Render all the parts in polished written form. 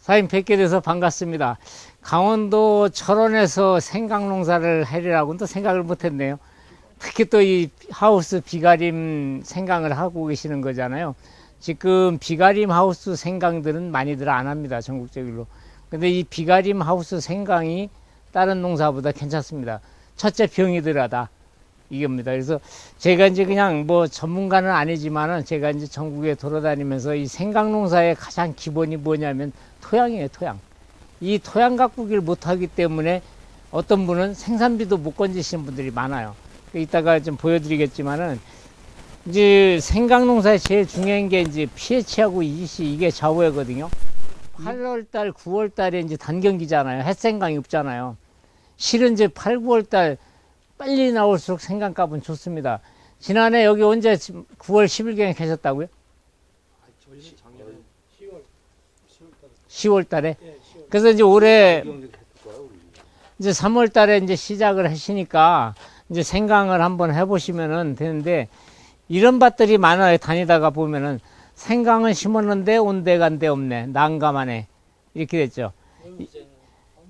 사장님 뵙게 돼서 반갑습니다. 강원도 철원에서 생강농사를 하리라고는 또 생각을 못했네요. 특히 또 이 하우스 비가림 생강을 하고 계시는 거잖아요. 지금 비가림 하우스 생강들은 많이들 안 합니다. 전국적으로. 근데 이 비가림 하우스 생강이 다른 농사보다 괜찮습니다. 첫째 병이 덜하다. 이겁니다. 그래서 제가 이제 그냥 뭐 전문가는 아니지만은 제가 이제 전국에 돌아다니면서 이 생강농사의 가장 기본이 뭐냐면 토양이에요, 토양. 이 토양 가꾸기를 못하기 때문에 어떤 분은 생산비도 못 건지시는 분들이 많아요. 이따가 좀 보여드리겠지만은 이제 생강농사에 제일 중요한 게 이제 pH하고 이시 이게 좌우거든요. 8월달, 9월달에 이제 단경기잖아요. 햇생강이 없잖아요. 실은 이제 8, 9월달 빨리 나올수록 생강값은 좋습니다. 지난해 여기 언제 9월 10일경에 계셨다고요? 작년에 10월 달에? 그래서 이제 올해 이제 3월 달에 이제 시작을 하시니까 이제 생강을 한번 해보시면은 되는데 이런 밭들이 많아요. 다니다가 보면은 생강은 심었는데 온데간데 없네. 난감하네. 이렇게 됐죠.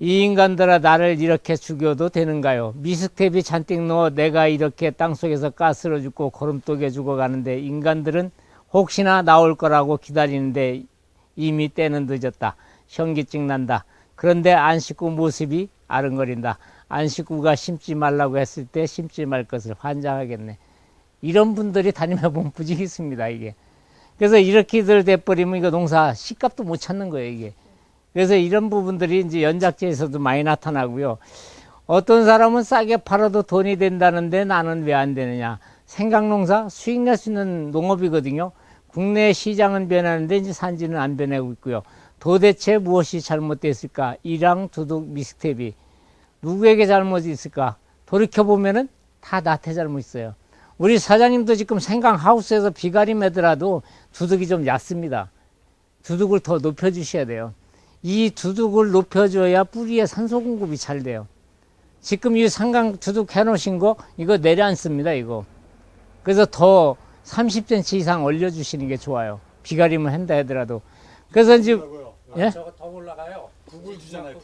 이 인간들아 나를 이렇게 죽여도 되는가요? 미스텝이 잔뜩 넣어 내가 이렇게 땅속에서 가스를 죽고 거름독에 죽어가는데 인간들은 혹시나 나올 거라고 기다리는데 이미 때는 늦었다. 현기증 난다. 그런데 안 씻고 모습이 아른거린다. 안 씻고가 심지 말라고 했을 때 심지 말 것을 환장하겠네. 이런 분들이 다니면 보면 부지기습니다, 이게. 그래서 이렇게들 돼버리면 이거 농사 씨값도 못 찾는 거예요, 이게. 그래서 이런 부분들이 이제 연작지에서도 많이 나타나고요. 어떤 사람은 싸게 팔아도 돈이 된다는데 나는 왜 안 되느냐. 생강농사 수익 낼 수 있는 농업이거든요. 국내 시장은 변하는데 이제 산지는 안 변하고 있고요. 도대체 무엇이 잘못됐을까? 이랑 두둑 미스텝이 누구에게 잘못이 있을까? 돌이켜보면은 다 나한테 잘못 있어요. 우리 사장님도 지금 생강 하우스에서 비가림 하더라도 두둑이 좀 얕습니다. 두둑을 더 높여주셔야 돼요. 이 두둑을 높여줘야 뿌리에 산소 공급이 잘 돼요. 지금 이 생강 두둑 해놓으신 거 이거 내려앉습니다, 이거. 그래서 더 30cm 이상 올려주시는 게 좋아요. 비가림을 한다 하더라도. 그래서 이제 예? 저거 더 올라가요. 북을 주잖아요.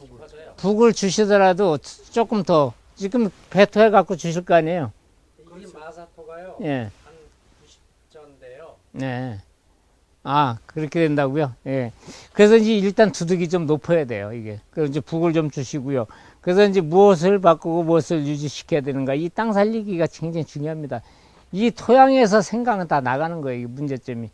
북을 주시더라도 조금 더 지금 배토해 갖고 주실 거 아니에요. 이 마사토가요. 예. 한 90전대요. 네. 아, 그렇게 된다고요? 예. 그래서 이제 일단 두둑이 좀 높아야 돼요, 이게. 그래서 이제 북을 좀 주시고요. 그래서 이제 무엇을 바꾸고 무엇을 유지시켜야 되는가. 이 땅 살리기가 굉장히 중요합니다. 이 토양에서 생강은 다 나가는 거예요, 이 문제점이.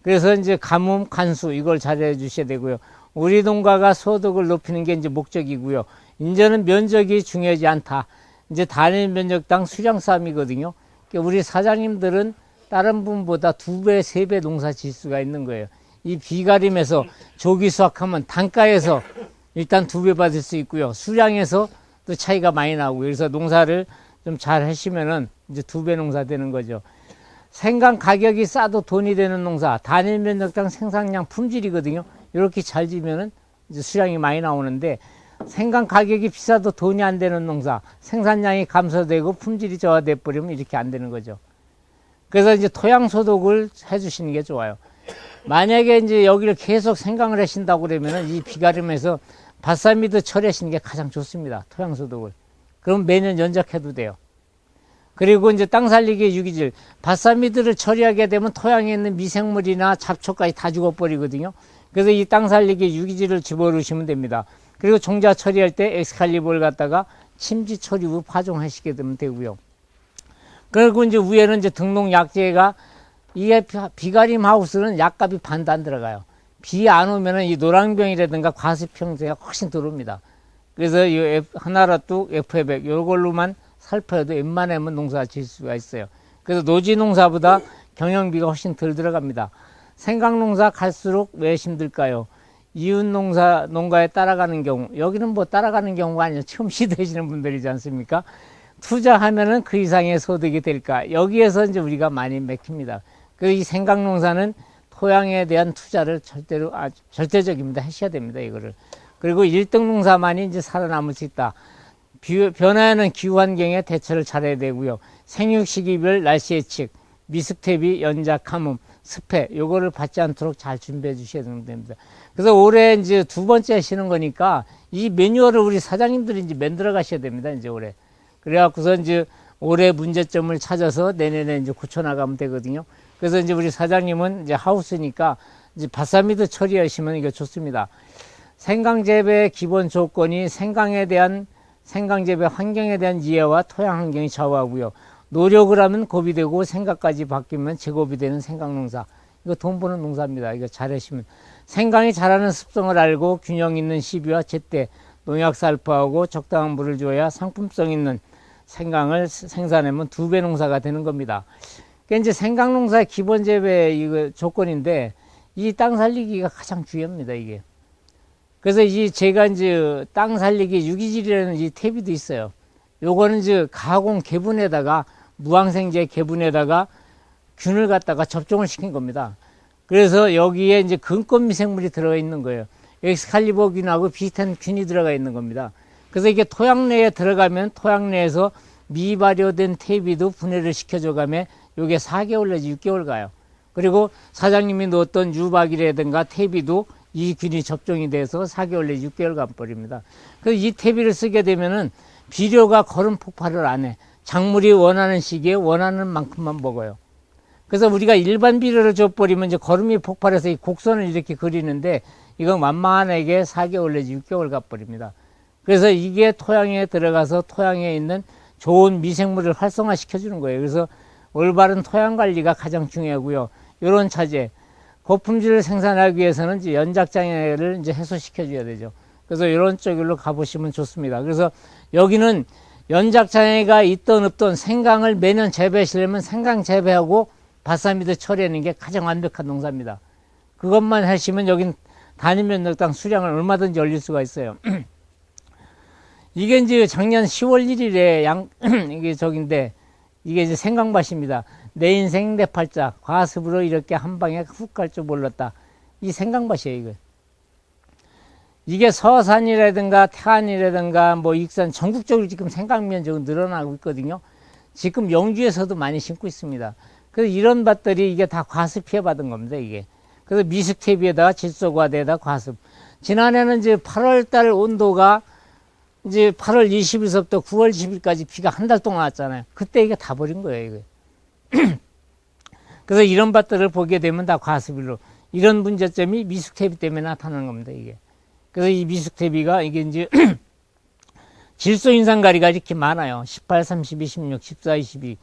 그래서 이제 가뭄, 간수, 이걸 잘해 주셔야 되고요. 우리 농가가 소득을 높이는 게 이제 목적이고요. 이제는 면적이 중요하지 않다. 이제 단일 면적당 수량 싸움이거든요. 그러니까 우리 사장님들은 다른 분보다 2배, 3배 농사 질 수가 있는 거예요. 이 비가림에서 조기 수확하면 단가에서 일단 2배 받을 수 있고요. 수량에서 또 차이가 많이 나오고 그래서 농사를 좀 잘 하시면은 이제 2배 농사 되는 거죠. 생강 가격이 싸도 돈이 되는 농사, 단일 면적당 생산량 품질이거든요. 이렇게 잘 지면은 이제 수량이 많이 나오는데 생강 가격이 비싸도 돈이 안 되는 농사, 생산량이 감소되고 품질이 저하돼 버리면 이렇게 안 되는 거죠. 그래서 이제 토양 소독을 해주시는 게 좋아요. 만약에 이제 여기를 계속 생강을 하신다고 그러면은 이 비가림에서 바사미드 처리하시는 게 가장 좋습니다. 토양 소독을. 그럼 매년 연작해도 돼요. 그리고 이제 땅 살리기 유기질, 바사미드를 처리하게 되면 토양에 있는 미생물이나 잡초까지 다 죽어버리거든요. 그래서 이 땅 살리기 유기질을 집어넣으시면 됩니다. 그리고 종자 처리할 때 엑스칼리버를 갖다가 침지 처리 후 파종하시게 되면 되고요. 그리고 이제 위에는 이제 등록 약재가 이게 비가림 하우스는 약값이 반도 안 들어가요. 비 안 오면은 이 노랑병이라든가 과습 형태가 훨씬 들어옵니다. 그래서 이 하나라뚝 F100 요걸로만 살펴도 웬만하면 농사 질 수가 있어요. 그래서 노지 농사보다 경영비가 훨씬 덜 들어갑니다. 생강 농사 갈수록 왜 힘들까요? 이웃 농가에 따라가는 경우, 여기는 뭐 따라가는 경우가 아니에요. 처음 시도하시는 분들이지 않습니까? 투자하면은 그 이상의 소득이 될까? 여기에서 이제 우리가 많이 맥힙니다. 그래서 이 생강 농사는 토양에 대한 투자를 절대로, 절대적입니다. 하셔야 됩니다, 이거를. 그리고 1등 농사만이 이제 살아남을 수 있다. 변화하는 기후 환경에 대처를 잘해야 되고요. 생육 시기별 날씨 예측, 미스텝이 연작 가뭄, 습해 요거를 받지 않도록 잘 준비해 주셔야 됩니다. 그래서 올해 이제 두 번째 하시는 거니까 이 매뉴얼을 우리 사장님들이 이제 만들어 가셔야 됩니다. 이제 올해. 그래갖고서 이제 올해 문제점을 찾아서 내년에 이제 고쳐 나가면 되거든요. 그래서 이제 우리 사장님은 이제 하우스니까 이제 바사미드 처리하시면 이게 좋습니다. 생강재배 기본 조건이 생강재배 환경에 대한 이해와 토양 환경이 좌우하고요. 노력을 하면 고비 되고 생각까지 바뀌면 제곱이 되는 생강농사. 이거 돈 버는 농사입니다. 이거 잘하시면. 생강이 자라는 습성을 알고 균형 있는 시비와 제때 농약 살포하고 적당한 물을 줘야 상품성 있는 생강을 생산하면 2배 농사가 되는 겁니다. 그러니까 이제 생강 농사의 기본 재배 이거 조건인데 이 땅 살리기가 가장 중요합니다, 이게. 그래서 제가 이제 땅 살리기 유기질이라는 이 탭이도 있어요. 요거는 이제 가공 개분에다가 무항생제 개분에다가 균을 갖다가 접종을 시킨 겁니다. 그래서 여기에 이제 근권 미생물이 들어가 있는 거예요. 엑스칼리버 균하고 비슷한 균이 들어가 있는 겁니다. 그래서 이게 토양 내에 들어가면 토양 내에서 미발효된 퇴비도 분해를 시켜줘가며 요게 4개월 내지 6개월 가요. 그리고 사장님이 넣었던 유박이라든가 퇴비도 이 균이 접종이 돼서 4개월 내지 6개월 가버립니다. 그래서 이 퇴비를 쓰게 되면은 비료가 거름 폭발을 안 해. 작물이 원하는 시기에 원하는 만큼만 먹어요. 그래서 우리가 일반 비료를 줘버리면 이제 거름이 폭발해서 이 곡선을 이렇게 그리는데 이건 만만하게 4개월 내지 6개월 가버립니다. 그래서 이게 토양에 들어가서 토양에 있는 좋은 미생물을 활성화시켜주는 거예요. 그래서 올바른 토양 관리가 가장 중요하고요. 이런 차제, 고품질을 생산하기 위해서는 이제 연작장애를 이제 해소시켜줘야 되죠. 그래서 이런 쪽으로 가보시면 좋습니다. 그래서 여기는 연작장애가 있던 없던 생강을 매년 재배하시려면 생강 재배하고 바사미드 처리하는 게 가장 완벽한 농사입니다. 그것만 하시면 여긴 단위면적당 수량을 얼마든지 올릴 수가 있어요. 이게 이제 작년 10월 1일에 이게 저긴데, 이게 이제 생강밭입니다. 내 인생 내 팔자, 과습으로 이렇게 한 방에 훅 갈 줄 몰랐다. 이 생강밭이에요, 이거. 이게 서산이라든가 태안이라든가 뭐 익산 전국적으로 지금 생강 면적은 늘어나고 있거든요. 지금 영주에서도 많이 심고 있습니다. 그래서 이런 밭들이 이게 다 과습 피해 받은 겁니다, 이게. 그래서 미숙태비에다가 질소과대에다 과습. 지난해는 이제 8월달 온도가 이제 8월 20일서부터 9월 10일까지 비가 한 달 동안 왔잖아요. 그때 이게 다 버린 거예요, 이거. 그래서 이런 밭들을 보게 되면 다 과습일로. 이런 문제점이 미숙태비 때문에 나타나는 겁니다, 이게. 그래서 이 미숙태비가 이게 이제 질소 인산가리가 이렇게 많아요. 18, 32, 16, 14, 22.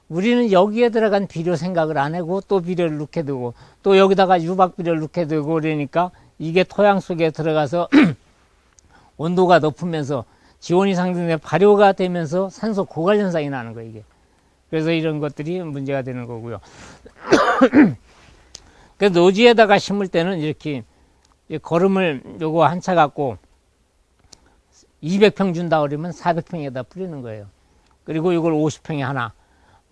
우리는 여기에 들어간 비료 생각을 안 하고 또 비료를 넣게 되고 또 여기다가 유박 비료를 넣게 되고 그러니까 이게 토양 속에 들어가서 온도가 높으면서 지온이 상승돼 발효가 되면서 산소 고갈 현상이 나는 거예요, 이게. 그래서 이런 것들이 문제가 되는 거고요. 그래서 노지에다가 심을 때는 이렇게 거름을 요거 한 차 갖고 200평 준다 그러면 400평에다 뿌리는 거예요. 그리고 이걸 50평에 하나.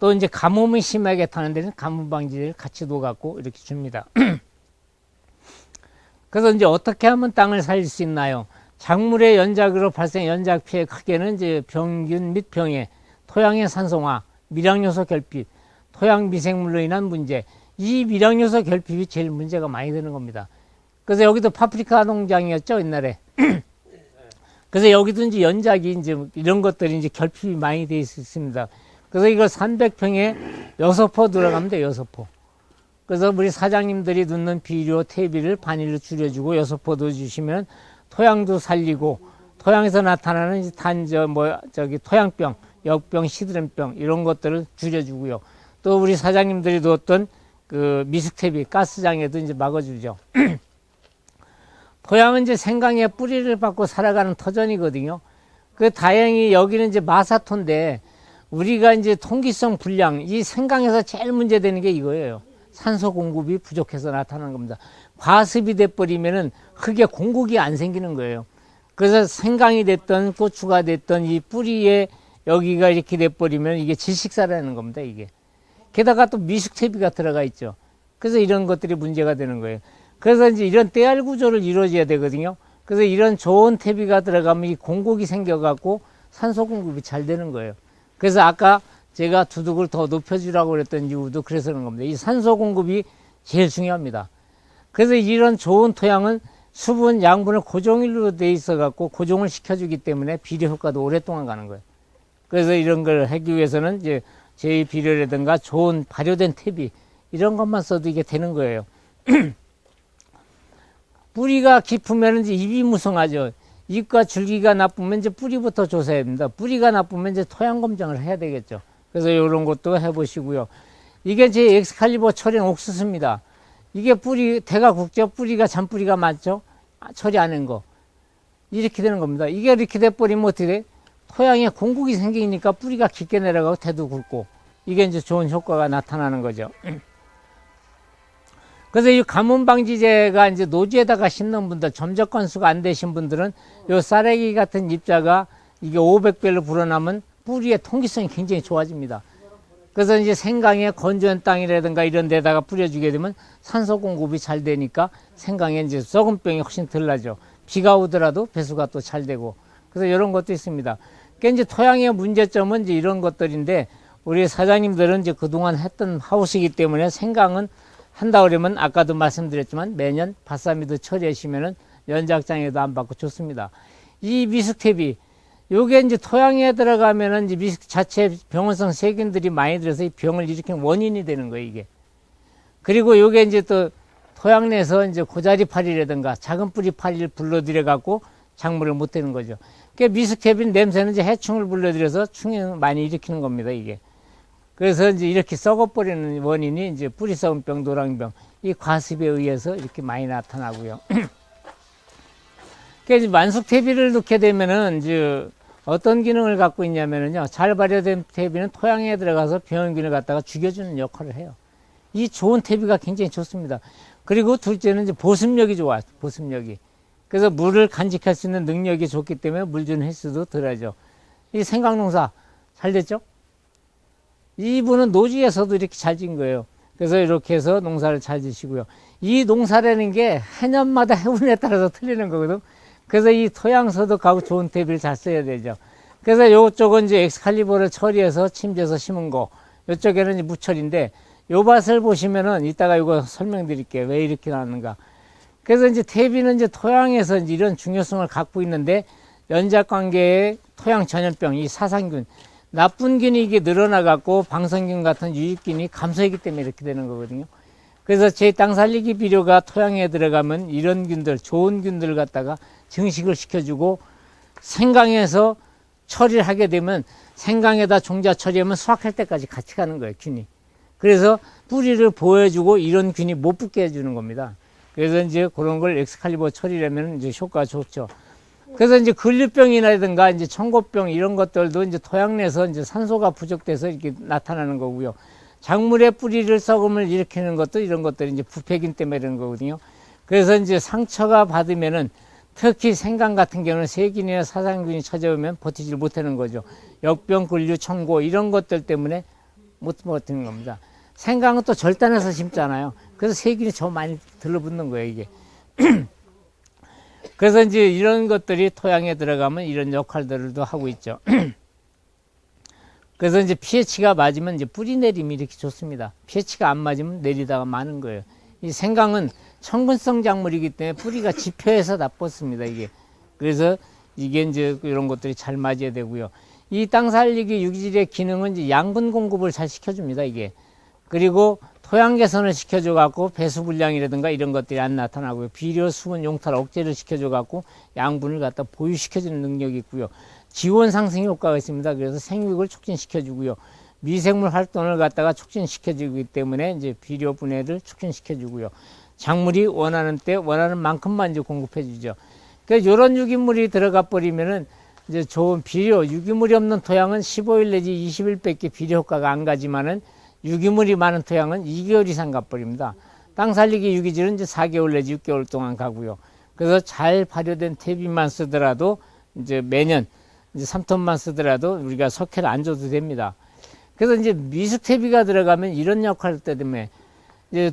또 이제 가뭄이 심하게 타는 데는 가뭄 방지를 같이 놓아갖고 이렇게 줍니다. 그래서 이제 어떻게 하면 땅을 살릴 수 있나요? 작물의 연작으로 발생 연작 피해 크게는 이제 병균 및 병해, 토양의 산성화, 미량요소 결핍, 토양 미생물로 인한 문제. 이 미량요소 결핍이 제일 문제가 많이 되는 겁니다. 그래서 여기도 파프리카 농장이었죠, 옛날에. 그래서 여기도 이제 연작이 이제 이런 것들이 이제 결핍이 많이 돼 있습니다. 그래서 이걸 300평에 6포 들어가면 돼요, 6포. 그래서 우리 사장님들이 넣는 비료, 퇴비를 반일로 줄여주고 6포 넣어주시면 토양도 살리고 토양에서 나타나는 토양병, 역병, 시드름병 이런 것들을 줄여주고요. 또 우리 사장님들이 넣었던 그 미숙퇴비, 가스장애도 이제 막아주죠. 토양은 이제 생강의 뿌리를 받고 살아가는 터전이거든요. 그 다행히 여기는 이제 마사토인데 우리가 이제 통기성 불량, 이 생강에서 제일 문제되는 게 이거예요. 산소 공급이 부족해서 나타나는 겁니다. 과습이 돼버리면은 흙에 공급이 안 생기는 거예요. 그래서 생강이 됐던 고추가 됐던 이 뿌리에 여기가 이렇게 돼버리면 이게 질식사라는 겁니다, 이게. 게다가 또 미숙퇴비가 들어가 있죠. 그래서 이런 것들이 문제가 되는 거예요. 그래서 이제 이런 떼알 구조를 이루어져야 되거든요. 그래서 이런 좋은 퇴비가 들어가면 이 공곡이 생겨갖고 산소 공급이 잘 되는 거예요. 그래서 아까 제가 두둑을 더 높여주라고 그랬던 이유도 그래서 그런 겁니다. 이 산소 공급이 제일 중요합니다. 그래서 이런 좋은 토양은 수분, 양분을 고종일로 돼 있어 갖고 고종을 시켜주기 때문에 비료 효과도 오랫동안 가는 거예요. 그래서 이런 걸 하기 위해서는 이제 제2비료라든가 좋은 발효된 퇴비 이런 것만 써도 이게 되는 거예요. 뿌리가 깊으면 이제 잎이 무성하죠. 잎과 줄기가 나쁘면 이제 뿌리부터 조사해야 됩니다. 뿌리가 나쁘면 이제 토양 검정을 해야 되겠죠. 그래서 이런 것도 해보시고요. 이게 제 엑스칼리버 처리는 옥수수입니다. 이게 뿌리, 대가 굵죠? 뿌리가 잔뿌리가 많죠? 처리 안 한 거. 이렇게 되는 겁니다. 이게 이렇게 돼버리면 어떻게 돼? 토양에 공국이 생기니까 뿌리가 깊게 내려가고 대도 굵고. 이게 이제 좋은 효과가 나타나는 거죠. 그래서 이 가뭄 방지제가 이제 노지에다가 심는 분들, 점적 건수가 안 되신 분들은 요 쌀래기 같은 잎자가 이게 500배로 불어나면 뿌리의 통기성이 굉장히 좋아집니다. 그래서 이제 생강에 건조한 땅이라든가 이런 데다가 뿌려주게 되면 산소 공급이 잘 되니까 생강에 이제 썩은 병이 훨씬 덜 나죠. 비가 오더라도 배수가 또 잘 되고. 그래서 이런 것도 있습니다. 그러니까 이제 토양의 문제점은 이제 이런 것들인데 우리 사장님들은 이제 그동안 했던 하우스이기 때문에 생강은 한다 그러면 아까도 말씀드렸지만 매년 바사미도 처리하시면은 연작장에도 안 받고 좋습니다. 이 미숙탭이 요게 이제 토양에 들어가면은 이제 미숙 자체 병원성 세균들이 많이 들어서 이 병을 일으키는 원인이 되는 거예요, 이게. 그리고 요게 이제 또 토양 내에서 이제 고자리 파리라든가 작은 뿌리 파리를 불러들여 갖고 작물을 못 되는 거죠. 그러니까 미숙탭인 냄새는 이제 해충을 불러들여서 충을 많이 일으키는 겁니다, 이게. 그래서 이제 이렇게 썩어버리는 원인이 이제 뿌리 썩은 병, 노랑병, 이 과습에 의해서 이렇게 많이 나타나고요. 그러니까 만숙탭비를 넣게 되면은 이제 어떤 기능을 갖고 있냐면은요, 잘 발효된 퇴비는 토양에 들어가서 병원균을 갖다가 죽여주는 역할을 해요. 이 좋은 퇴비가 굉장히 좋습니다. 그리고 둘째는 이제 보습력이 좋아요, 보습력이. 그래서 물을 간직할 수 있는 능력이 좋기 때문에 물 주는 횟수도 덜하죠. 이 생강농사 잘 됐죠? 이분은 노지에서도 이렇게 잘 진 거예요. 그래서 이렇게 해서 농사를 잘 지시고요. 이 농사라는 게 해년마다 해운에 따라서 틀리는 거거든. 그래서 이 토양서도 가고 좋은 퇴비를 잘 써야 되죠. 그래서 이쪽은 이제 엑스칼리버를 처리해서 침대에서 심은 거, 이쪽에는 이제 무철인데, 요 밭을 보시면은 이따가 이거 설명드릴게요. 왜 이렇게 나왔는가. 그래서 이제 퇴비는 이제 토양에서 이제 이런 중요성을 갖고 있는데, 연작 관계의 토양 전염병, 이 사상균, 나쁜 균이 이게 늘어나갖고 방성균 같은 유익균이 감소하기 때문에 이렇게 되는 거거든요. 그래서 제 땅 살리기 비료가 토양에 들어가면 이런 균들, 좋은 균들을 갖다가 증식을 시켜주고 생강에서 처리를 하게 되면 생강에다 종자 처리하면 수확할 때까지 같이 가는 거예요, 균이. 그래서 뿌리를 보여주고 이런 균이 못 붙게 해주는 겁니다. 그래서 이제 그런 걸 엑스칼리버 처리라면 이제 효과가 좋죠. 그래서 이제 근류병이라든가 이제 청고병 이런 것들도 이제 토양 내에서 이제 산소가 부족돼서 이렇게 나타나는 거고요. 작물의 뿌리를 썩음을 일으키는 것도 이런 것들이 이제 부패균 때문에 이런 거거든요. 그래서 이제 상처가 받으면은 특히 생강 같은 경우는 세균이나 사상균이 찾아오면 버티질 못하는 거죠. 역병, 근류, 청고 이런 것들 때문에 못 버티는 겁니다. 생강은 또 절단해서 심잖아요. 그래서 세균이 더 많이 들러붙는 거예요, 이게. 그래서 이제 이런 것들이 토양에 들어가면 이런 역할들도 하고 있죠. 그래서 이제 pH가 맞으면 이제 뿌리 내림이 이렇게 좋습니다. pH가 안 맞으면 내리다가 마는 거예요. 이 생강은 청근성 작물이기 때문에 뿌리가 지표해서 나빴습니다, 이게. 그래서 이게 이제 이런 것들이 잘 맞아야 되고요. 이 땅 살리기 유기질의 기능은 이제 양분 공급을 잘 시켜줍니다, 이게. 그리고 토양 개선을 시켜줘 갖고 배수 불량이라든가 이런 것들이 안 나타나고요. 비료, 수분, 용탈 억제를 시켜줘 갖고 양분을 갖다 보유시켜주는 능력이 있고요. 지원 상승 효과가 있습니다. 그래서 생육을 촉진시켜주고요. 미생물 활동을 갖다가 촉진시켜주기 때문에 이제 비료 분해를 촉진시켜주고요. 작물이 원하는 때 원하는 만큼만 이제 공급해주죠. 그래서 이런 유기물이 들어가 버리면은 이제 좋은 비료, 유기물이 없는 토양은 15일 내지 20일밖에 비료 효과가 안 가지만은 유기물이 많은 토양은 2개월 이상 가버립니다. 땅 살리기 유기질은 이제 4개월 내지 6개월 동안 가고요. 그래서 잘 발효된 퇴비만 쓰더라도 이제 매년 이제 3톤만 쓰더라도 우리가 석회를 안 줘도 됩니다. 그래서 이제 미숙퇴비가 들어가면 이런 역할 때문에 이제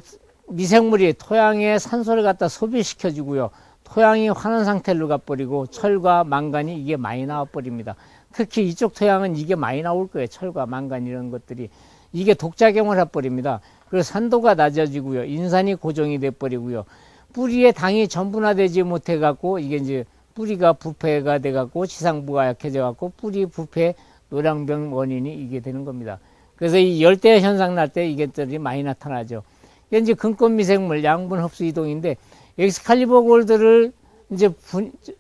미생물이 토양에 산소를 갖다 소비시켜주고요. 토양이 환원 상태로 가버리고 철과 망간이 이게 많이 나와버립니다. 특히 이쪽 토양은 이게 많이 나올 거예요. 철과 망간 이런 것들이. 이게 독작용을 해버립니다. 그리고 산도가 낮아지고요. 인산이 고정이 돼버리고요. 뿌리에 당이 전분화되지 못해갖고 이게 이제 뿌리가 부패가 돼갖고 지상부가 약해져갖고 뿌리 부패 노량병 원인이 이게 되는 겁니다. 그래서 이 열대 현상 날 때 이게들이 많이 나타나죠. 이게 이제 근권 미생물 양분 흡수 이동인데 엑스칼리버 골드를 이제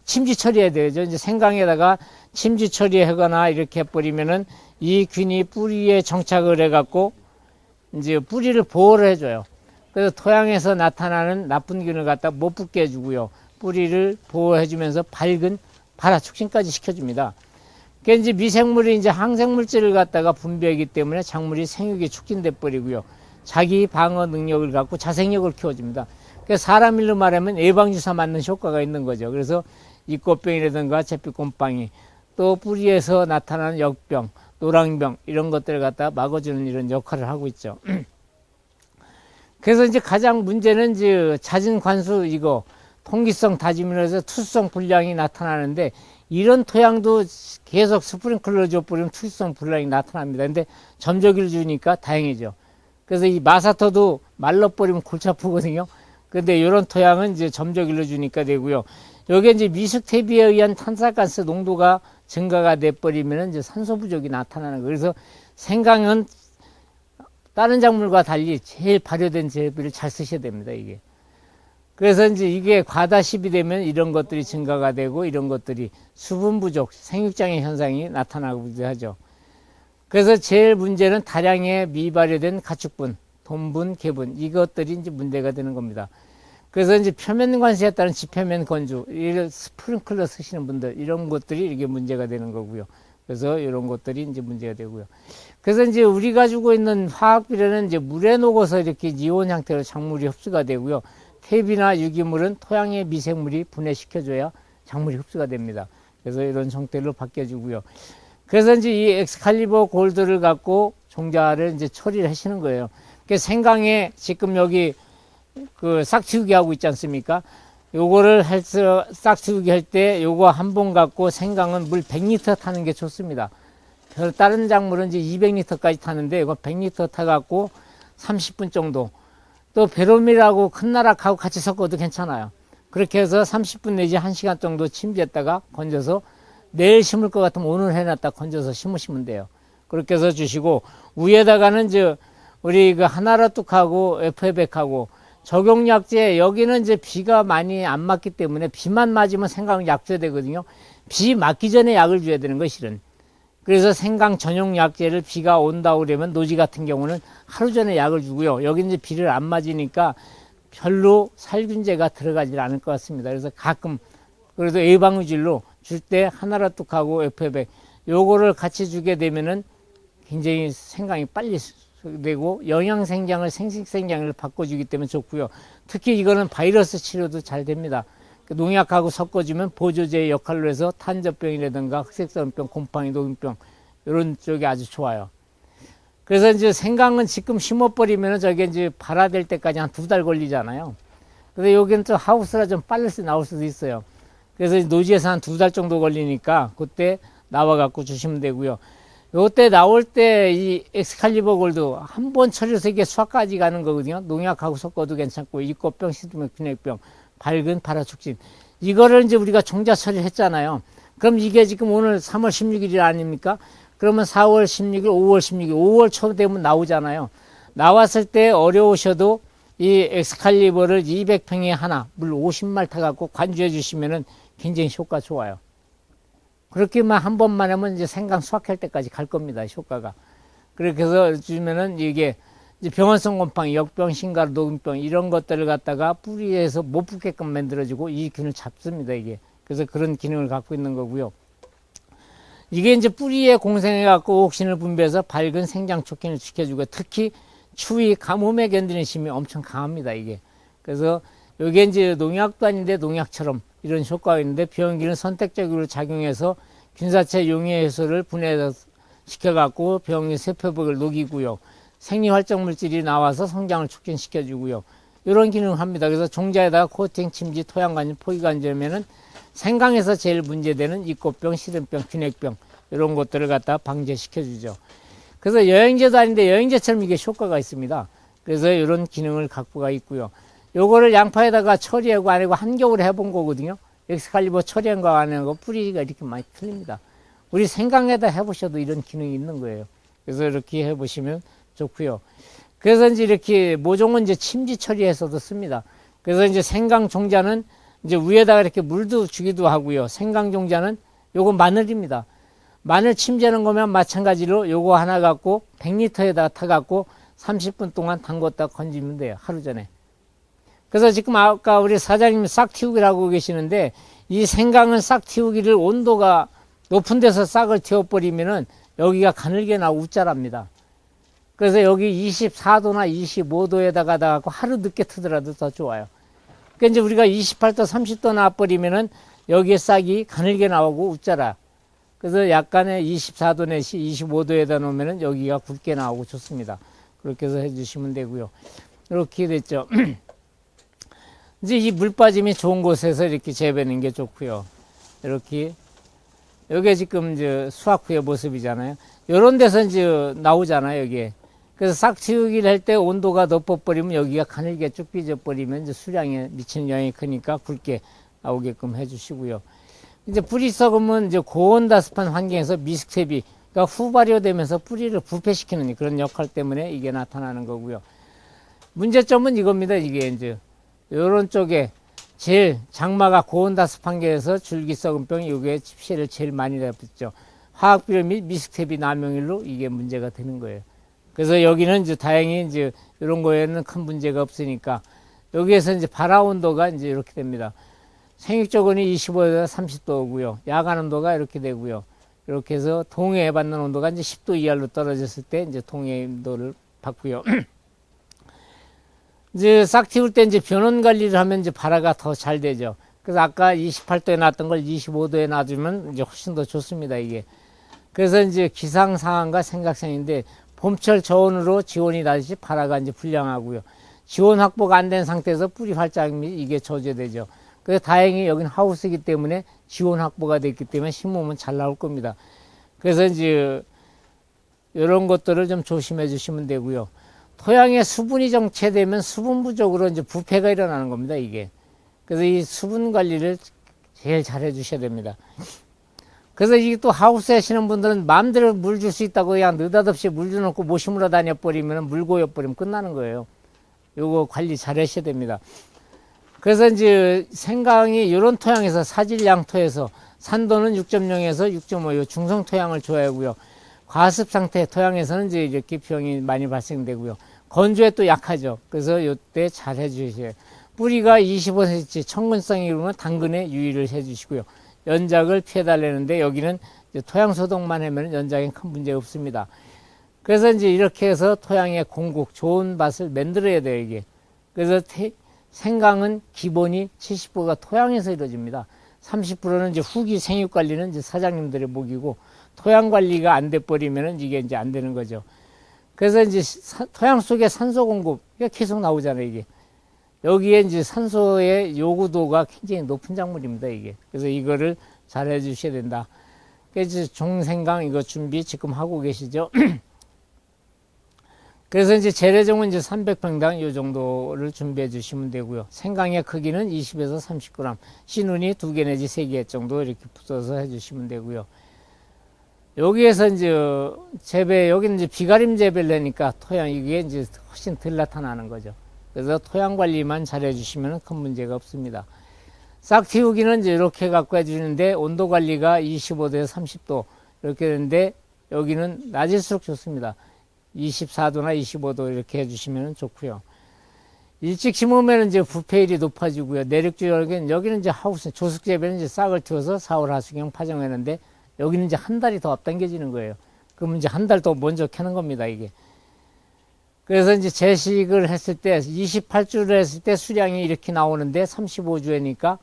침지 처리해야 되죠. 이제 생강에다가 침지 처리하거나 이렇게 해버리면은 이 균이 뿌리에 정착을 해갖고 이제 뿌리를 보호를 해줘요. 그래서 토양에서 나타나는 나쁜 균을 갖다 못 붙게 해주고요. 뿌리를 보호해주면서 밝은 발화 촉진까지 시켜줍니다. 그게 이제 미생물이 이제 항생물질을 갖다가 분비하기 때문에 작물이 생육이 촉진돼 버리고요. 자기 방어 능력을 갖고 자생력을 키워줍니다. 그래서 사람 일로 말하면 예방주사 맞는 효과가 있는 거죠. 그래서 이꽃병이라든가 잿빛곰팡이 또 뿌리에서 나타나는 역병, 노랑병 이런 것들을 갖다 막아주는 이런 역할을 하고 있죠. 그래서 이제 가장 문제는 이제 잦은 관수 이거 통기성 다짐으로 해서 투수성 불량이 나타나는데 이런 토양도 계속 스프링클러 줘버리면 투수성 불량이 나타납니다. 근데 점적이를 주니까 다행이죠. 그래서 이 마사토도 말라버리면 골치 아프거든요. 근데 이런 토양은 이제 점적일로 주니까 되고요. 여기에 이제 미숙 퇴비에 의한 탄산가스 농도가 증가가 돼버리면 이제 산소 부족이 나타나는 거예요. 그래서 생강은 다른 작물과 달리 제일 발효된 재비를 잘 쓰셔야 됩니다, 이게. 그래서 이제 이게 과다십이 되면 이런 것들이 증가가 되고 이런 것들이 수분 부족, 생육장애 현상이 나타나기도 하죠. 그래서 제일 문제는 다량의 미발효된 가축분, 돈분, 개분 이것들이 이제 문제가 되는 겁니다. 그래서 이제 표면 관수에 따른 지표면 건조, 이런 스프링클러 쓰시는 분들 이런 것들이 이게 문제가 되는 거고요. 그래서 이런 것들이 이제 문제가 되고요. 그래서 이제 우리가 주고 있는 화학 비료는 이제 물에 녹아서 이렇게 이온 형태로 작물이 흡수가 되고요. 퇴비나 유기물은 토양의 미생물이 분해시켜줘야 작물이 흡수가 됩니다. 그래서 이런 형태로 바뀌어주고요. 그래서 이제 이 엑스칼리버 골드를 갖고 종자를 이제 처리를 하시는 거예요. 그래서 생강에 지금 여기 그 싹틔우기 하고 있지 않습니까? 요거를 싹틔우기 할 때 요거 한 번 갖고 생강은 물 100리터 타는 게 좋습니다. 다른 작물은 이제 200리터까지 타는데 이거 100리터 타갖고 30분 정도. 또 베로밀하고 큰 나락하고 같이 섞어도 괜찮아요. 그렇게 해서 30분 내지 1시간 정도 침지했다가 건져서 내일 심을 것 같으면 오늘 해놨다 건져서 심으시면 돼요. 그렇게 해서 주시고 위에다가는 이제 우리 그 하나라뚝하고 FF백하고 적용약제 여기는 이제 비가 많이 안 맞기 때문에 비만 맞으면 생강 약 줘야 되거든요. 비 맞기 전에 약을 줘야 되는 거 실은. 그래서 생강 전용 약제를 비가 온다 그러면 노지 같은 경우는 하루 전에 약을 주고요. 여기 이제 비를 안 맞으니까 별로 살균제가 들어가지 않을 것 같습니다. 그래서 가끔 그래도 예방유질로 줄 때 하나라뚝하고 FF백 요거를 같이 주게 되면은 굉장히 생강이 빨리 되고 영양생장을 생식생장을 바꿔주기 때문에 좋고요. 특히 이거는 바이러스 치료도 잘 됩니다. 농약하고 섞어주면 보조제의 역할로 해서 탄저병이라든가 흑색선병, 곰팡이, 녹균병 이런 쪽이 아주 좋아요. 그래서 이제 생강은 지금 심어버리면 저게 이제 발화될 때까지 한 2달 걸리잖아요. 근데 여기는 또 하우스라 좀 빨리 나올 수도 있어요. 그래서 노지에서 한 2달 정도 걸리니까 그때 나와갖고 주시면 되고요. 요때 나올 때 이 엑스칼리버 골드 한 번 처리해서 이게 수확까지 가는 거거든요. 농약하고 섞어도 괜찮고 이꽃병, 시드맥, 균핵병, 밝은 발화촉진 이거를 이제 우리가 종자 처리를 했잖아요. 그럼 이게 지금 오늘 3월 16일 아닙니까? 그러면 4월 16일, 5월 16일, 5월 초 되면 나오잖아요. 나왔을 때 어려우셔도 이 엑스칼리버를 200평에 하나, 물 50말 타갖고 관주해 주시면은 굉장히 효과 좋아요. 그렇게만 한 번만 하면 이제 생강 수확할 때까지 갈 겁니다, 효과가. 그렇게 해서 주면은 이게 이제 병원성 곰팡이, 역병, 신가루, 녹균병 이런 것들을 갖다가 뿌리에서 못 붙게끔 만들어주고 이 균을 잡습니다, 이게. 그래서 그런 기능을 갖고 있는 거고요. 이게 이제 뿌리에 공생해갖고 옥신을 분비해서 밝은 생장 촉진을 지켜주고 특히 추위, 가뭄에 견디는 힘이 엄청 강합니다, 이게. 그래서 이게 이제 농약도 아닌데 농약처럼 이런 효과가 있는데 병균은 선택적으로 작용해서 균사체 용해 해소를 분해시켜갖고 병의 세포벽을 녹이고요. 생리활적 물질이 나와서 성장을 촉진시켜주고요. 이런 기능을 합니다. 그래서 종자에다가 코팅, 침지, 토양관절, 포기관절면은 생강에서 제일 문제되는 이꽃병, 시름병, 균핵병 이런 것들을 갖다 방제시켜주죠. 그래서 여행제도 아닌데 여행제처럼 이게 효과가 있습니다. 그래서 이런 기능을 갖고가 있고요. 요거를 양파에다가 처리하고 안 하고 한겨울에 해본 거거든요. 엑스칼리버 처리한 거 안 한 거 뿌리가 이렇게 많이 틀립니다. 우리 생강에다 해보셔도 이런 기능이 있는 거예요. 그래서 이렇게 해보시면 좋고요. 그래서 이제 이렇게 모종은 이제 침지 처리해서도 씁니다. 그래서 이제 생강 종자는 이제 위에다가 이렇게 물도 주기도 하고요. 생강 종자는 요거 마늘입니다. 마늘 침지하는 거면 마찬가지로 요거 하나 갖고 100리터에다가 타갖고 30분 동안 담궜다 건지면 돼요. 하루 전에. 그래서 지금 아까 우리 사장님 싹 틔우기를 하고 계시는데 이 생강은 싹 틔우기를 온도가 높은 데서 싹을 틔워버리면은 여기가 가늘게 나고 웃자랍니다. 그래서 여기 24도나 25도에다가 갖고 하루 늦게 트더라도 더 좋아요. 그러니까 이제 우리가 28도, 30도 놔버리면은 여기에 싹이 가늘게 나오고 웃자라. 그래서 약간의 24도 내시 25도에다 놓으면은 여기가 굵게 나오고 좋습니다. 그렇게 해서 해주시면 되고요. 이렇게 됐죠. 이제 이 물 빠짐이 좋은 곳에서 이렇게 재배하는 게 좋고요. 이렇게 여기 지금 이제 수확 후의 모습이잖아요. 이런 데서 이제 나오잖아요, 여기에. 그래서 싹 틔우기를 할 때 온도가 높아버리면 여기가 가늘게 쭉 삐져버리면 이제 수량에 미치는 영향이 크니까 굵게 나오게끔 해주시고요. 이제 뿌리 썩으면 이제 고온다습한 환경에서 미스텝이, 그러니까 후발효되면서 뿌리를 부패시키는 그런 역할 때문에 이게 나타나는 거고요. 문제점은 이겁니다, 이게 이제. 요런 쪽에 제일 장마가 고온다습 환경에서 줄기 썩은병이 이게 피해를 제일 많이 입었죠. 화학비료 및 미스텝이 남용일로 이게 문제가 되는 거예요. 그래서 여기는 이제 다행히 이제 이런 거에는 큰 문제가 없으니까 여기에서 이제 발화 온도가 이제 이렇게 됩니다. 생육적온이 25도에서 30도고요. 야간 온도가 이렇게 되고요. 이렇게 해서 동해에 받는 온도가 이제 10도 이하로 떨어졌을 때 이제 동해 온도를 받고요. 이제 싹 틔울 때 이제 변온 관리를 하면 이제 발화가 더 잘 되죠. 그래서 아까 28도에 놨던 걸 25도에 놔주면 이제 훨씬 더 좋습니다, 이게. 그래서 이제 기상 상황과 생각상인데 봄철 저온으로 지온이 낮이 발화가 이제 불량하고요. 지온 확보가 안 된 상태에서 뿌리 활짝 및 이게 저조되죠. 그래서 다행히 여기는 하우스이기 때문에 지온 확보가 됐기 때문에 심으면 잘 나올 겁니다. 그래서 이제 이런 것들을 좀 조심해 주시면 되고요. 토양에 수분이 정체되면 수분 부족으로 이제 부패가 일어나는 겁니다, 이게. 그래서 이 수분 관리를 제일 잘 해주셔야 됩니다. 그래서 이게 또 하우스 하시는 분들은 마음대로 물 줄 수 있다고 그냥 느닷없이 물 줘놓고 못 심으러 다녀버리면 물 고여버리면 끝나는 거예요. 요거 관리 잘 하셔야 됩니다. 그래서 이제 생강이 이런 토양에서 사질양토에서 산도는 6.0에서 6.5, 요 중성 토양을 좋아하고요. 과습 상태 토양에서는 이제 이렇게 병이 많이 발생되고요. 건조에 또 약하죠. 그래서 요때 잘 해주셔야. 뿌리가 25cm 청근성이 이루면 당근에 유의를 해주시고요. 연작을 피해달라는데 여기는 이제 토양 소독만 하면 연작엔 큰 문제 없습니다. 그래서 이제 이렇게 해서 토양의 공국, 좋은 밭을 만들어야 돼요, 이게. 그래서 생강은 기본이 70%가 토양에서 이루어집니다. 30%는 이제 후기 생육 관리는 이제 사장님들의 목이고 토양 관리가 안 돼 버리면은 이게 이제 안 되는 거죠. 그래서 이제 토양 속에 산소 공급이 계속 나오잖아요, 이게. 여기에 이제 산소의 요구도가 굉장히 높은 작물입니다, 이게. 그래서 이거를 잘 해주셔야 된다. 그래서 종생강 이거 준비 지금 하고 계시죠. 그래서 이제 재래종은 이제 300평당 요 정도를 준비해 주시면 되고요. 생강의 크기는 20에서 30g, 씨눈이 2개 내지 3개 정도 이렇게 붙어서 해 주시면 되고요. 여기에서 이제 여기는 이제 비가림 재배를 하니까 토양 이게 이제 훨씬 덜 나타나는 거죠. 그래서 토양 관리만 잘 해주시면 큰 문제가 없습니다. 싹 틔우기는 이제 이렇게 갖고 해주는데 온도 관리가 25도에서 30도 이렇게 되는데 여기는 낮을수록 좋습니다. 24도나 25도 이렇게 해주시면 좋고요. 일찍 심으면 이제 부패율이 높아지고요. 내륙 지역은 여기는 이제 하우스 조숙 재배는 이제 싹을 틔워서 4월 하수경 파종하는데 여기는 이제 한 달이 더 앞당겨지는 거예요. 그러면 이제 한 달 더 먼저 캐는 겁니다, 이게. 그래서 이제 재식을 했을 때 28주를 했을 때 수량이 이렇게 나오는데 35주에니까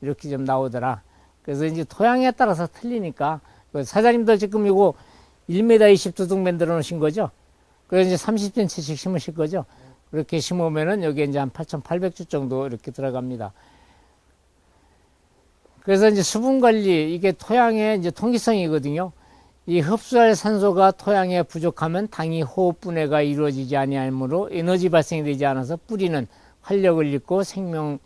이렇게 좀 나오더라. 그래서 이제 토양에 따라서 틀리니까 사장님들 지금 이거 1m 20 두둑 만들어 놓으신 거죠? 그래서 이제 30cm씩 심으실 거죠? 그렇게 심으면은 여기에 이제 한 8,800주 정도 이렇게 들어갑니다. 그래서 이제 수분 관리, 이게 토양의 이제 통기성이거든요. 이 흡수할 산소가 토양에 부족하면 당이 호흡 분해가 이루어지지 아니하므로 에너지 발생이 되지 않아서 뿌리는 활력을 잃고 생명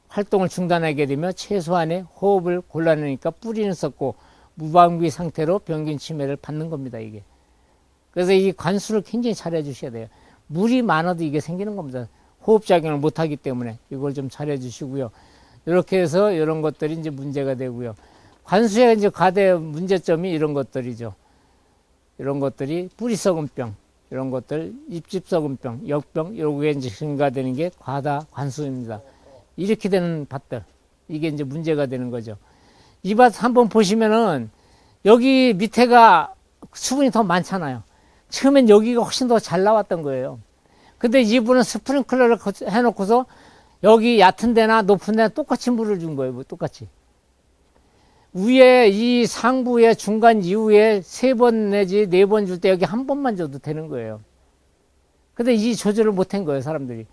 활동을 중단하게 되며 최소한의 호흡을 곤란하니까 뿌리는 썩고 무방비 상태로 병균 침해를 받는 겁니다, 이게. 그래서 이 관수를 굉장히 잘 해주셔야 돼요. 물이 많아도 이게 생기는 겁니다. 호흡작용을 못하기 때문에 이걸 좀 잘 해주시고요. 이렇게 해서 이런 것들이 이제 문제가 되고요. 관수의 이제 과대 문제점이 이런 것들이죠. 이런 것들이 뿌리 썩은 병, 이런 것들, 잎집 썩은 병, 역병, 요게 이제 증가되는 게 과다 관수입니다. 이렇게 되는 밭들, 이게 이제 문제가 되는 거죠. 이 밭 한번 보시면은 여기 밑에가 수분이 더 많잖아요. 처음엔 여기가 훨씬 더 잘 나왔던 거예요. 근데 이분은 스프링클러를 해놓고서 여기 얕은 데나 높은 데나 똑같이 물을 준 거예요. 뭐 똑같이. 위에 이 상부에 중간 이후에 3번 내지 4번 줄 때 여기 한 번만 줘도 되는 거예요. 근데 이 조절을 못한 거예요, 사람들이.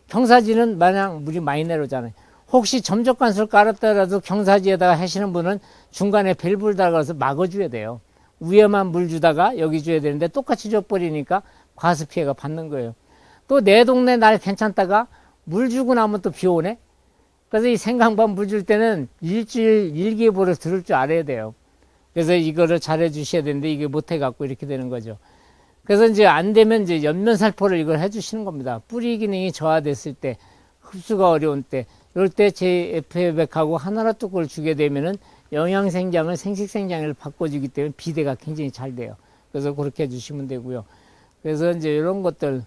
경사지는 마냥 물이 많이 내려오잖아요. 혹시 점적관수를 깔았더라도 경사지에다가 하시는 분은 중간에 밸브를 달아서 막아줘야 돼요. 위에만 물 주다가 여기 줘야 되는데 똑같이 줘버리니까 과수 피해가 받는 거예요. 또 내 동네 날 괜찮다가 물 주고 나면 또 비 오네? 그래서 이 생강밭 물 줄 때는 일주일 일기예보를 들을 줄 알아야 돼요. 그래서 이거를 잘 해주셔야 되는데 이게 못해갖고 이렇게 되는 거죠. 그래서 이제 안 되면 이제 연면살포를 이걸 해주시는 겁니다. 뿌리 기능이 저하됐을 때, 흡수가 어려운 때, 이럴 때 JF백하고 하나라 뚜껑을 주게 되면은 영양생장을 생식생장을 바꿔주기 때문에 비대가 굉장히 잘 돼요. 그래서 그렇게 해주시면 되고요. 그래서 이제 이런 것들,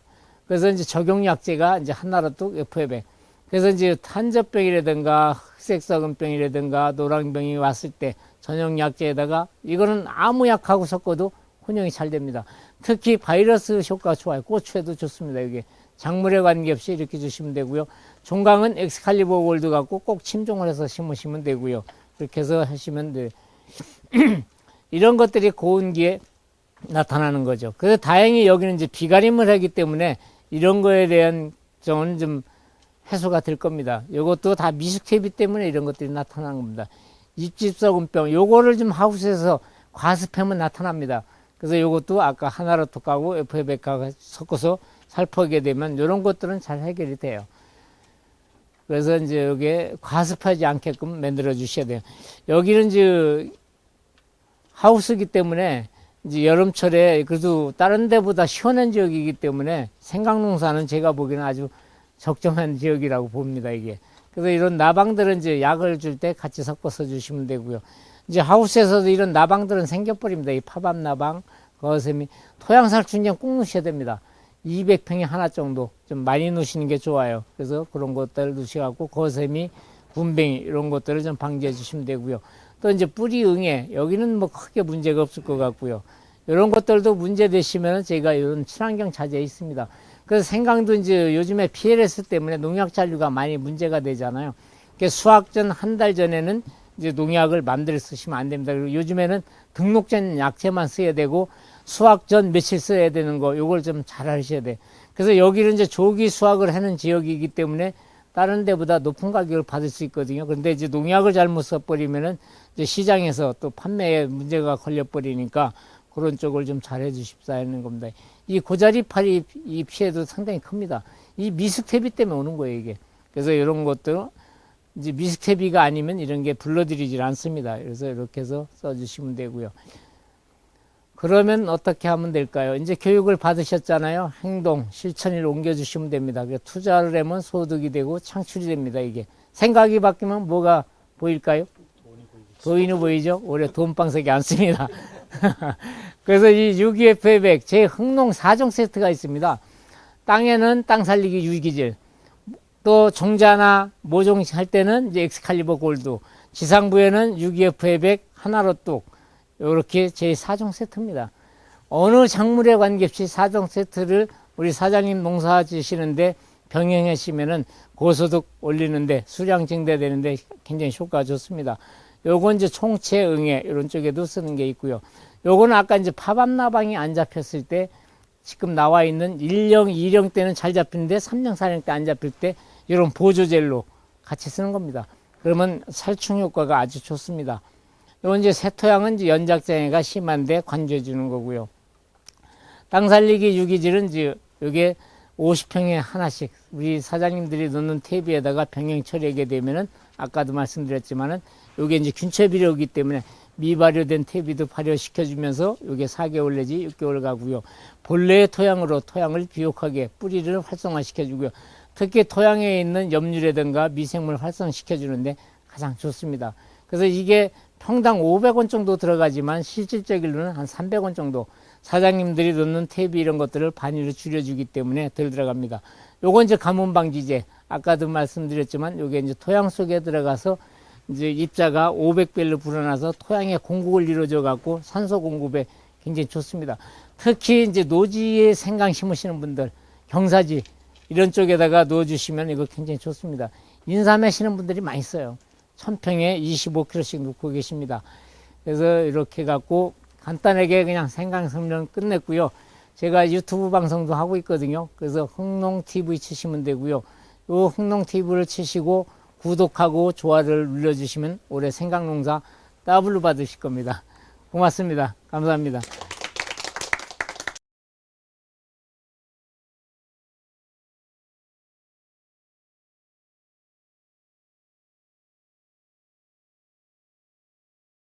그래서 이제 적용약제가 이제 하나라 뚝 F백. 그래서 이제 탄저병이라든가 흑색썩은병이라든가 노랑병이 왔을 때 전용 약제에다가 이거는 아무 약하고 섞어도 혼용이 잘 됩니다. 특히 바이러스 효과가 좋아요. 고추에도 좋습니다. 이게 작물에 관계없이 이렇게 주시면 되고요. 종강은 엑스칼리버 골드 갖고 꼭 침종을 해서 심으시면 되고요. 그렇게 해서 하시면 돼요. 이런 것들이 고온기에 나타나는 거죠. 그래서 다행히 여기는 이제 비가림을 하기 때문에 이런 거에 대한 정은 좀 해소가 될 겁니다. 이것도 다 미숙태비 때문에 이런 것들이 나타나는 겁니다. 잎집 썩은병, 요거를 좀 하우스에서 과습하면 나타납니다. 그래서 요것도 아까 하나로 톡하고 FF백하고 섞어서 살포하게 되면 이런 것들은 잘 해결이 돼요. 그래서 이제 여기에 과습하지 않게끔 만들어 주셔야 돼요. 여기는 이제 하우스이기 때문에 이제 여름철에 그래도 다른 데보다 시원한 지역이기 때문에 생강농사는 제가 보기에는 아주 적정한 지역이라고 봅니다, 이게. 그래서 이런 나방들은 이제 약을 줄 때 같이 섞어서 주시면 되고요. 이제 하우스에서도 이런 나방들은 생겨버립니다. 이 파밤 나방, 거세미, 토양살충제 꼭 넣으셔야 됩니다. 200평에 하나 정도 좀 많이 넣으시는 게 좋아요. 그래서 그런 것들을 넣으셔갖고 거세미, 군뱅이 이런 것들을 좀 방지해 주시면 되고요. 또 이제 뿌리 응애, 여기는 뭐 크게 문제가 없을 것 같고요. 이런 것들도 문제 되시면 제가 이런 친환경 자재에 있습니다. 그래서 생강도 이제 요즘에 PLS 때문에 농약 잔류가 많이 문제가 되잖아요. 수확 전 한 달 전에는 이제 농약을 마음대로 쓰시면 안 됩니다. 그리고 요즘에는 등록된 약재만 써야 되고 수확 전 며칠 써야 되는 거 요걸 좀 잘 하셔야 돼. 그래서 여기는 이제 조기 수확을 하는 지역이기 때문에 다른 데보다 높은 가격을 받을 수 있거든요. 그런데 이제 농약을 잘못 써버리면은 이제 시장에서 또 판매에 문제가 걸려버리니까 그런 쪽을 좀 잘 해주십사 하는 겁니다. 이 고자리파리 이 피해도 상당히 큽니다. 이 미스테비 때문에 오는 거예요, 이게. 그래서 이런 것도 이제 미스테비가 아니면 이런 게 불러들이질 않습니다. 그래서 이렇게 해서 써주시면 되고요. 그러면 어떻게 하면 될까요? 이제 교육을 받으셨잖아요. 행동, 실천을 옮겨주시면 됩니다. 투자를 하면 소득이 되고 창출이 됩니다, 이게. 생각이 바뀌면 뭐가 보일까요? 돈이 보이죠? 올해 돈방석이 안 씁니다. 그래서 이 유기F백, 제 흥농 4종 세트가 있습니다. 땅에는 땅 살리기 유기질, 또 종자나 모종 할 때는 이제 엑스칼리버 골드, 지상부에는 유기F백 하나로 뚝, 이렇게 제 4종 세트입니다. 어느 작물에 관계없이 4종 세트를 우리 사장님 농사 지시는데 병행하시면은 고소득 올리는데 수량 증대되는데 굉장히 효과가 좋습니다. 요건 이제 총체 응애 이런 쪽에도 쓰는 게 있고요. 요거는 아까 이제 파밤나방이 안 잡혔을 때 지금 나와 있는 1령, 2령 때는 잘 잡히는데 3령, 4령 때 안 잡힐 때 이런 보조젤로 같이 쓰는 겁니다. 그러면 살충 효과가 아주 좋습니다. 요 이제 새토양은 이제 연작장애가 심한데 관주해 주는 거고요. 땅 살리기 유기질은 이제 요게 50평에 하나씩 우리 사장님들이 넣는 퇴비에다가 병행 처리하게 되면은 아까도 말씀드렸지만은 요게 이제 균체 비료이기 때문에 미발효된 퇴비도 발효시켜주면서 요게 4개월 내지 6개월 가고요. 본래의 토양으로 토양을 비옥하게 뿌리를 활성화시켜주고요. 특히 토양에 있는 염류라든가 미생물 활성시켜주는데 가장 좋습니다. 그래서 이게 평당 500원 정도 들어가지만 실질적으로는 한 300원 정도 사장님들이 넣는 퇴비 이런 것들을 반으로 줄여주기 때문에 덜 들어갑니다. 요건 이제 가뭄 방지제. 아까도 말씀드렸지만 요게 이제 토양 속에 들어가서 이제 입자가 500배로 불어나서 토양의 공급을 이루어져 갖고 산소 공급에 굉장히 좋습니다. 특히 이제 노지에 생강 심으시는 분들, 경사지 이런 쪽에다가 넣어주시면 이거 굉장히 좋습니다. 인삼 하시는 분들이 많이 써요. 1000평에 25kg씩 놓고 계십니다. 그래서 이렇게 갖고 간단하게 그냥 생강 설명 끝냈고요. 제가 유튜브 방송도 하고 있거든요. 그래서 흥농TV 치시면 되고요. 요 흥농TV를 치시고 구독하고 좋아요를 눌러주시면 올해 생강농사 더블로 받으실 겁니다. 고맙습니다. 감사합니다.